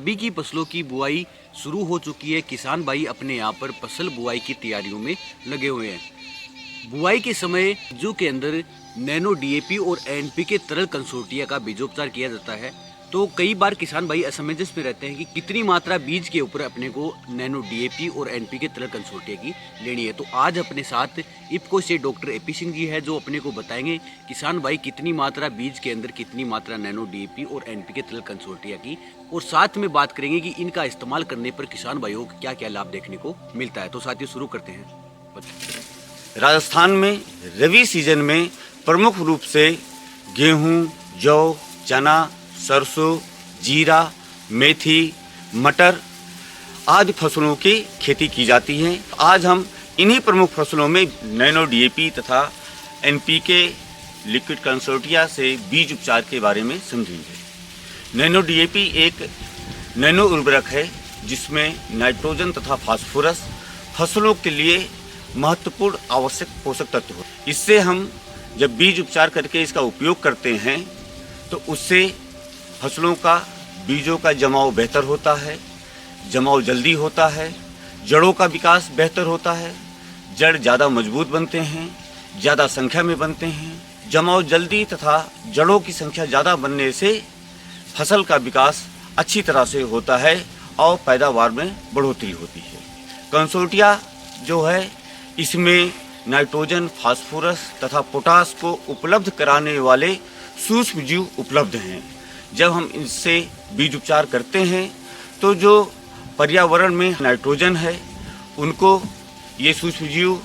रबी की फसलों की बुआई शुरू हो चुकी है। किसान भाई अपने यहाँ पर फसल बुआई की तैयारियों में लगे हुए हैं। बुआई के समय बीजों के अंदर नैनो डीएपी और एनपीके तरल कंसोर्टिया का बीजोपचार किया जाता है। तो कई बार किसान भाई असमंजस में रहते हैं कि कितनी मात्रा बीज के ऊपर अपने को नैनो डीएपी और एनपीके तरल कंसोर्टिया की लेनी है। तो आज अपने साथ इफको से डॉक्टर एपी सिंह जी है जो अपने को बताएंगे किसान भाई कितनी मात्रा बीज के अंदर कितनी मात्रा नैनो डीएपी और एनपीके तरल कंसोर्टिया की, और साथ में बात करेंगे कि इनका इस्तेमाल करने पर किसान भाइयों को क्या क्या लाभ देखने को मिलता है। तो साथियों शुरू करते हैं। राजस्थान में रबी सीजन में प्रमुख रूप से गेहूं, जौ, चना, सरसों, जीरा, मेथी, मटर आदि फसलों की खेती की जाती है। आज हम इन्हीं प्रमुख फसलों में नैनो डीएपी तथा एनपीके लिक्विड कंसोर्टिया से बीज उपचार के बारे में समझेंगे। नैनो डीएपी एक नैनो उर्वरक है जिसमें नाइट्रोजन तथा फास्फोरस फसलों के लिए महत्वपूर्ण आवश्यक पोषक तत्व हो। इससे हम जब बीज उपचार करके इसका उपयोग करते हैं तो उससे फसलों का बीजों का जमाव बेहतर होता है, जमाव जल्दी होता है, जड़ों का विकास बेहतर होता है, जड़ ज़्यादा मजबूत बनते हैं, ज़्यादा संख्या में बनते हैं। जमाव जल्दी तथा जड़ों की संख्या ज़्यादा बनने से फसल का विकास अच्छी तरह से होता है और पैदावार में बढ़ोतरी होती है। कंसोर्टिया जो है इसमें नाइट्रोजन, फास्फोरस तथा पोटास को उपलब्ध कराने वाले सूक्ष्म जीव उपलब्ध हैं। जब हम इनसे बीज उपचार करते हैं तो जो पर्यावरण में नाइट्रोजन है उनको ये सूक्ष्म जीव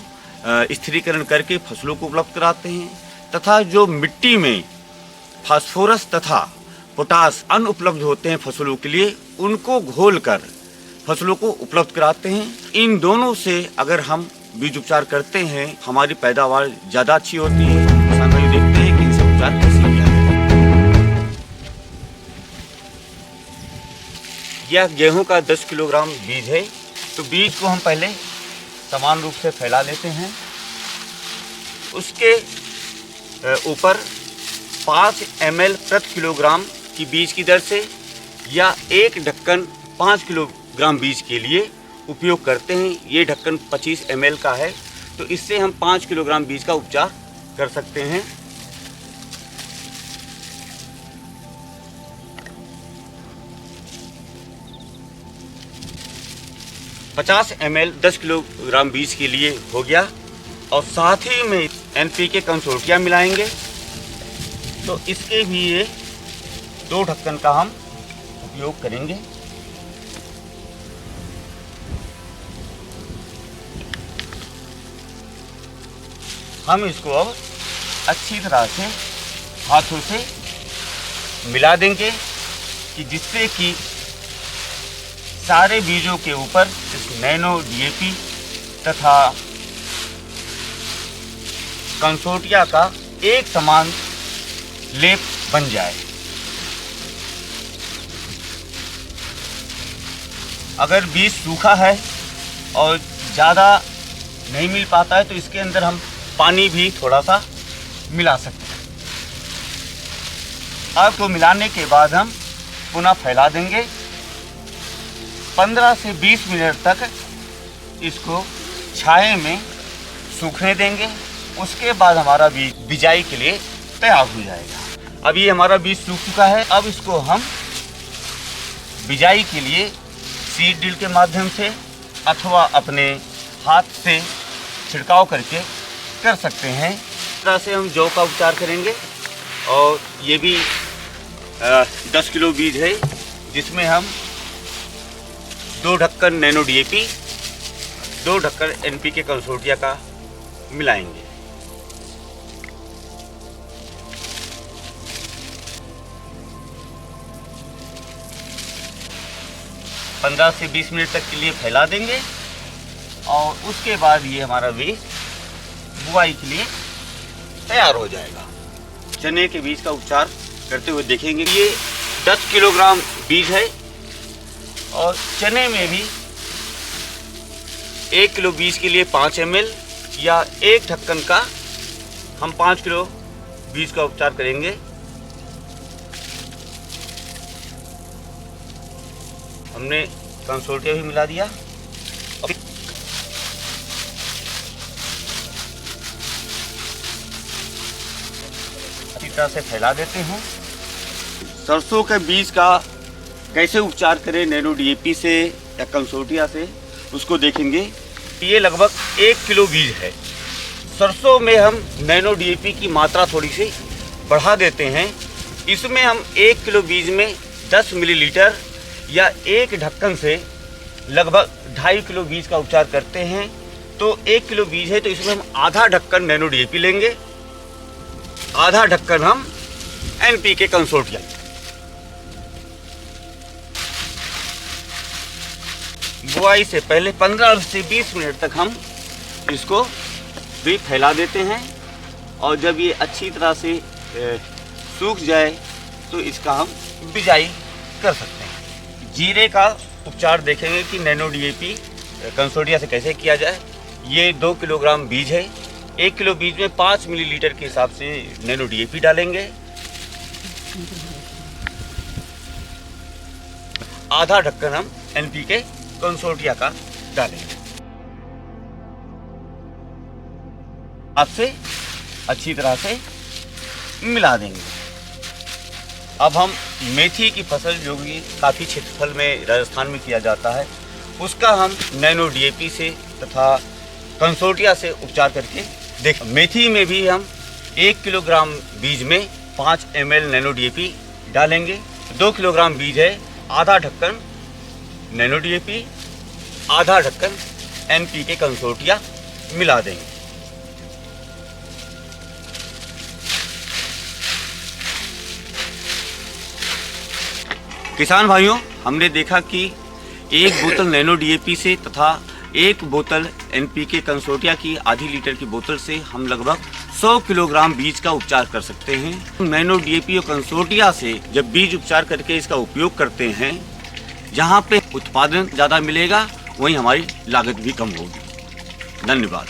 स्थिरीकरण करके फसलों को उपलब्ध कराते हैं, तथा जो मिट्टी में फास्फोरस तथा पोटास अनुपलब्ध होते हैं फसलों के लिए उनको घोलकर फसलों को उपलब्ध कराते हैं। इन दोनों से अगर हम बीज उपचार करते हैं हमारी पैदावार ज़्यादा अच्छी होती है। किसान भाई देखते हैं कि इनसे उपचार कैसे किया जाए। यह गेहूं का 10 किलोग्राम बीज है। तो बीज को हम पहले समान रूप से फैला लेते हैं। उसके ऊपर 5 ml प्रति किलोग्राम की बीज की दर से या एक ढक्कन 5 किलोग्राम बीज के लिए उपयोग करते हैं। ये ढक्कन 25 ml का है तो इससे हम 5 किलोग्राम बीज का उपचार कर सकते हैं। $50 ml 10 किलोग्राम बीज के लिए हो गया। और साथ ही में एनपीके कंसोर्टिया मिलाएंगे तो इसके भी ये 2 ढक्कन का हम उपयोग करेंगे। हम इसको अब अच्छी तरह से हाथों से मिला देंगे कि जिससे कि सारे बीजों के ऊपर इस नैनो डीएपी तथा कंसोर्टिया का एक समान लेप बन जाए। अगर बीज सूखा है और ज़्यादा नहीं मिल पाता है तो इसके अंदर हम पानी भी थोड़ा सा मिला सकते हैं। अब तो मिलाने के बाद हम पुनः फैला देंगे। 15 से 20 मिनट तक इसको छाए में सूखने देंगे। उसके बाद हमारा बीज बिजाई के लिए तैयार हो जाएगा। अब ये हमारा बीज सूख चुका है। अब इसको हम बिजाई के लिए सीड ड्रिल के माध्यम से अथवा अपने हाथ से छिड़काव करके कर सकते हैं। इस तरह से हम जौ का उपचार करेंगे। और ये भी 10 किलो बीज है जिसमें हम 2 ढक्कन नैनो डीएपी 2 ढक्कन एनपीके कंसोर्टिया का मिलाएंगे। पंद्रह से 20 मिनट तक के लिए फैला देंगे और उसके बाद ये हमारा बीज बुआई के लिए तैयार हो जाएगा। चने के बीज का उपचार करते हुए देखेंगे। ये 10 किलोग्राम बीज है और चने में भी 1 किलो बीज के लिए 5 ml या एक ढक्कन का हम 5 किलो बीज का उपचार करेंगे। हमने कंसोर्टिया भी मिला दिया। अच्छी तरह से फैला देते हैं। सरसों के बीज का कैसे उपचार करें नैनो डीएपी से या कंसोर्टिया से, उसको देखेंगे। ये लगभग 1 किलो बीज है। सरसों में हम नैनो डीएपी की मात्रा थोड़ी सी बढ़ा देते हैं। इसमें हम 1 किलो बीज में 10 मिलीलीटर या एक ढक्कन से लगभग 2.5 किलो बीज का उपचार करते हैं। तो 1 किलो बीज है तो इसमें हम आधा ढक्कन नैनो डीएपी लेंगे, आधा ढक्कन हम एनपीके कंसोर्टिया। बुआई से पहले 15 से 20 मिनट तक हम इसको भी फैला देते हैं और जब ये अच्छी तरह से सूख जाए तो इसका हम बिजाई कर सकते हैं। जीरे का उपचार देखेंगे कि नैनो डीएपी कंसोर्टिया से कैसे किया जाए। ये 2 किलोग्राम बीज है। 1 किलो बीज में 5 मिलीलीटर के हिसाब से नैनो डीएपी डालेंगे। आधा ढक्कन हम एनपीके कंसोर्टिया का डालेंगे। आपसे अच्छी तरह से मिला देंगे। अब हम मेथी की फसल जो कि काफ़ी क्षेत्रफल में राजस्थान में किया जाता है, उसका हम नैनो डीएपी से तथा कंसोर्टिया से उपचार करके देखें। मेथी में भी हम 1 किलोग्राम बीज में 5 ml नैनो डीएपी डालेंगे। 2 किलोग्राम बीज है, आधा ढक्कन नैनो डीएपी, आधा ढक्कन एनपीके कंसोर्टिया मिला देंगे। किसान भाइयों, हमने देखा कि 1 बोतल नैनो डीएपी से तथा 1 बोतल एनपीके कंसोर्टिया की आधी लीटर की बोतल से हम लगभग 100 किलोग्राम बीज का उपचार कर सकते हैं। नैनो डीएपी और कंसोर्टिया से जब बीज उपचार करके इसका उपयोग करते हैं, जहां पे उत्पादन ज़्यादा मिलेगा वहीं हमारी लागत भी कम होगी। धन्यवाद।